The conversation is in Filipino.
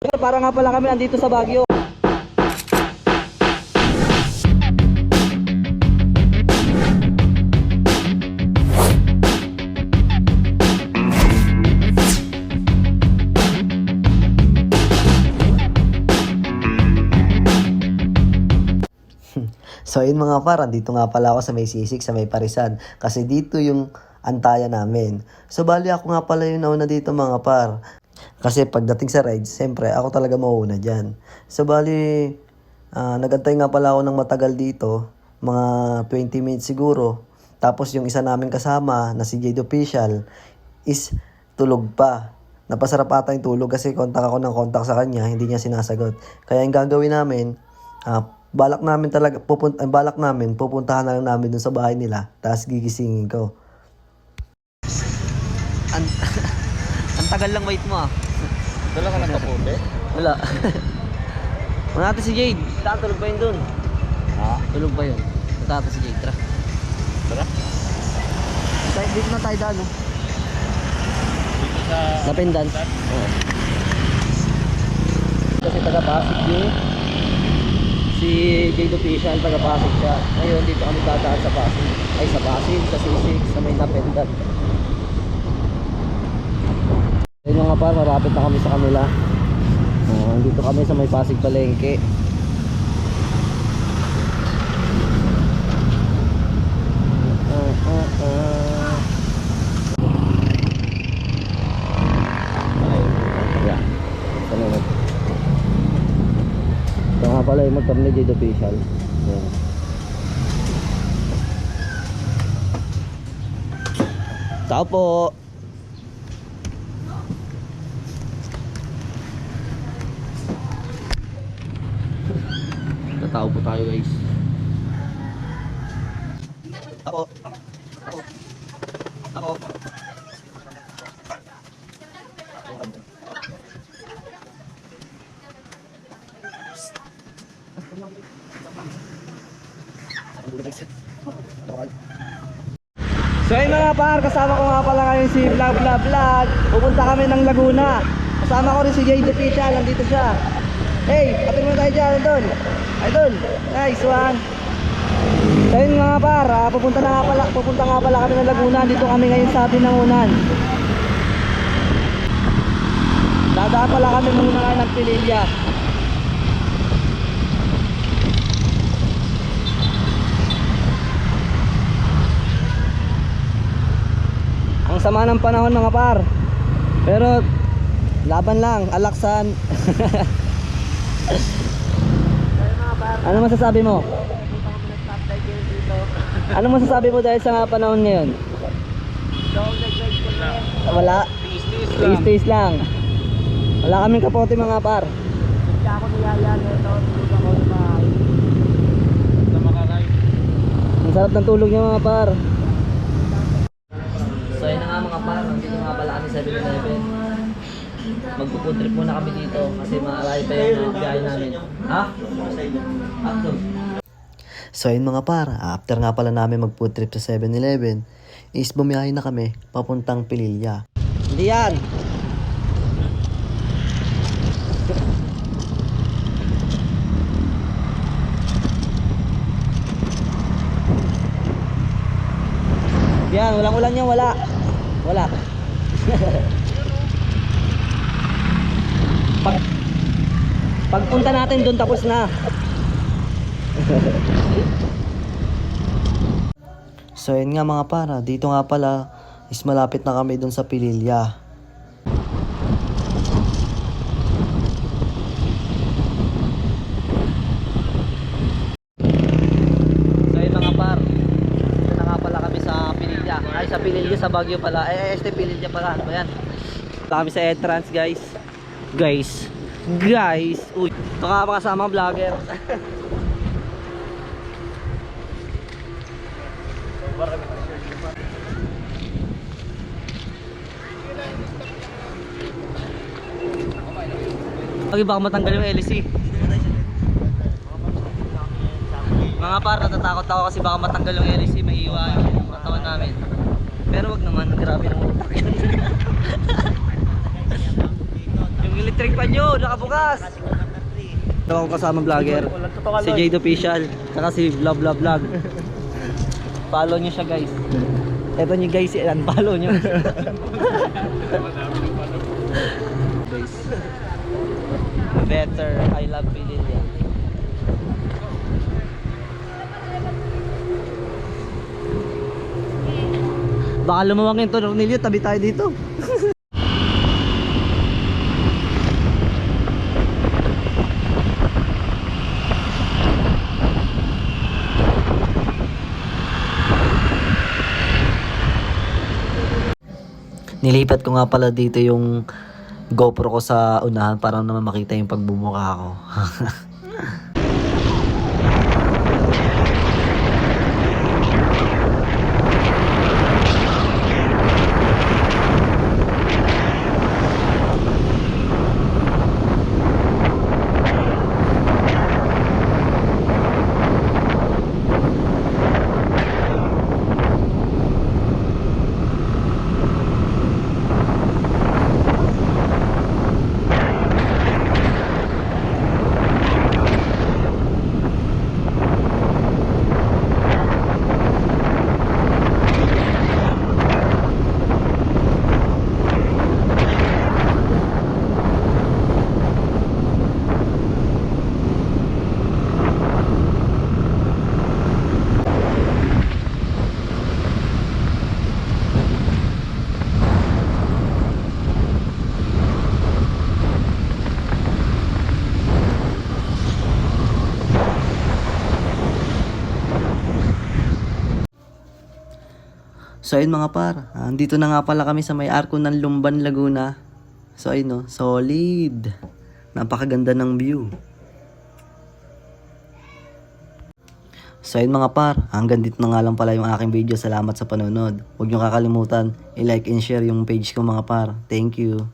Para nga pala kami andito sa Baguio. So ayun mga par, dito nga pala ako sa may sisig, sa may Parisan. Kasi dito yung antaya namin. So bali ako nga pala yung nauna dito mga par. Kasi pagdating sa rides, siyempre ako talaga mauuna dyan. So bali, nagantay nga pala ako ng matagal dito. Mga 20 minutes siguro. Tapos yung isa namin kasama na si Jade Official is tulog pa. Napasarap ata yung tulog kasi kontak ako ng kontak sa kanya, hindi niya sinasagot. Kaya yung gagawin namin, balak namin pupuntahan na lang namin dun sa bahay nila, tapos gigisingin ko. Ang tagal lang wait mo ah. Dala ka ng kapote? Wala. Mga natin si Jade. Tulog ba yun dun? Ha? Tulog ba yun? Punta natin si Jade. Tara. Tara. Dito na tayo daan, no? Dito sa... Napendan. Oo. Kasi taga-Pasig yun. Si Jade Official, taga-Pasig siya. Ngayon, dito kami dadaan sa Pasig. Ay, sa Pasig, sa Sisig, sa may Napendan. Ayun mga par, marapit na kami sa kanila. Dito kami sa may Pasig Palengke. Yeah. Salamat. Ito nga pala yung motor ni Jade Official. Ayan. Tao po. Tatao po tayo guys. Ako. So ayun mga par, kasama ko nga pala ngayon si Vlog. Pupunta kami ng Laguna. Kasama ko rin si Jade Official, nandito siya. Hey, atin mo tayo dyan, Idol. Nice one. So ayun mga par, pupunta nga pala kami ng Laguna. Dito kami ngayon sa Binangonan. Dadaan pala kami muna ngayon ng Pililya. Ang sama ng panahon mga par, pero laban lang, alaksan. Ano masasabi mo? Ano masasabi mo dahil sa panahon ngayon? Wala. Tiis lang. Wala kaming kapote mga par. Hindi ako niyaya nito, tulog ako sa bahay. Sa makaray. Ang sarap ng tulog niya mga par. So ayun na nga mga par, nandito nga pala kami 7-Eleven. Magpo-food trip muna kami dito kasi maalayo pa yung biyahe namin. Ha? So ayun mga par, after nga pala namin mag-food trip sa 7-Eleven, is bumiyahe na kami papuntang Pililya. Hindi yan. Yan, walang ulan yan, wala. Pagpunta natin doon tapos na. So yun nga mga para, dito nga pala is malapit na kami dun sa Pililya. So yun mga par, dito na nga pala kami sa Pililya. Ay sa Pililya, sa Baguio pala. Pililya pala, ano ba yan? Dito kami sa entrance guys. Uy, ito nga mga kasama vlogger. Okay, baka matanggal yung LC. Mga par, natatakot ako kasi baka matanggal yung LC, maiiwan yung katawan namin. Pero wag naman, grabe naman utak yan. Yung electric pan nyo, nakabukas. Ito ako kasama vlogger. Si Jade Official. Saka si Vlog. Follow nyo siya guys. Ito nyo guys, unfollow nyo. Guys. Better, I love Pililla. Baka lumawang yung tornilyo, tabi tayo dito. Nilipat ko nga pala dito yung GoPro ko sa unahan para naman makita yung pagbumuka ko. So ayun mga par, andito na nga pala kami sa may arko ng Lumban, Laguna. So ayun no, solid. Napakaganda ng view. So ayun mga par, hanggang dito na nga lang pala yung aking video. Salamat sa panonood. Huwag nyo kakalimutan i-like and share yung page ko mga par. Thank you.